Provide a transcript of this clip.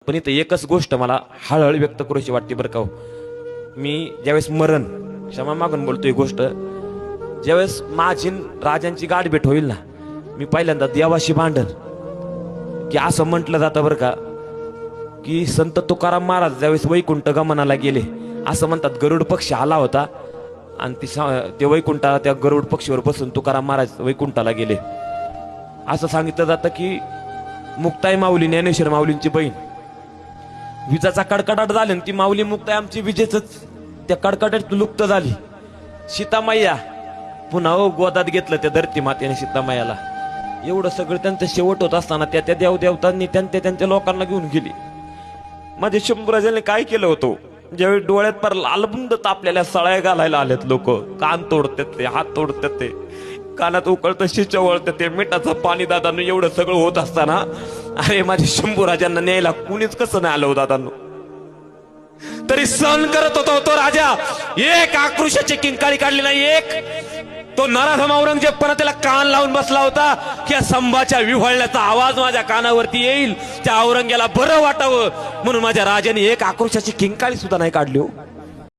पण इथं एकच गोष्ट मला हळहळ व्यक्त करूशी वाटते बरं का हो. मी ज्यावेळेस मरण क्षमा मागून बोलतोय गोष्ट, ज्यावेळेस माझी राजांची गाठभेट होईल ना, मी पहिल्यांदा देवाशी भांडण की असं म्हटलं जातं बरं का की संत तुकाराम महाराज ज्यावेळेस वैकुंठ गमनाला गेले, असं म्हणतात गरुड पक्षी आला होता आणि ते वैकुंठाला त्या गरुड पक्षीवर बसून तुकाराम महाराज वैकुंठाला गेले. असं सांगितलं जातं की मुक्ताई माऊली ज्ञानेश्वर माऊलींची बहीण, विजाचा कडकडाट झाला ती माऊली मुक्ताई आमची विजेच त्या कडकडाट लुप्त झाली. सीतामाया पुन्हा गोदात घेतलं त्या धरती मातेने सीतामायाला. एवढं सगळं त्यांचं शेवट होत असताना त्या देवदेवतांनी त्यांच्या लोकांना घेऊन गेली. माझे शंभूराजांनी काय केलं होतं, ज्यावेळी डोळ्यात पर लालबुंद तापलेल्या सळ्या घालायला आलेत लोक, कान तोडतात ते, हात तोडतात ते, कानात उकळतं शिच वळतं ते, मिठाचं पाणी दादांनो एवढं सगळं होत असताना अरे माझे शंभूराजांना न्यायला कुणीच कसं नाही आलं हो दादांनो. तरी सहन करत होता तो राजा. एक आक्रोशाची किंकाळी काढली नाही. एक तो नराधम औरंगजेब पण त्याला कान लावून बसला होता की संभाच्या विव्हळण्याचा आवाज माझ्या कानावरती येईल, त्या औरंग्याला बरं वाटावं म्हणून माझ्या राजाने एक आक्रोशाची किंकाळी सुद्धा नाही काढली हो.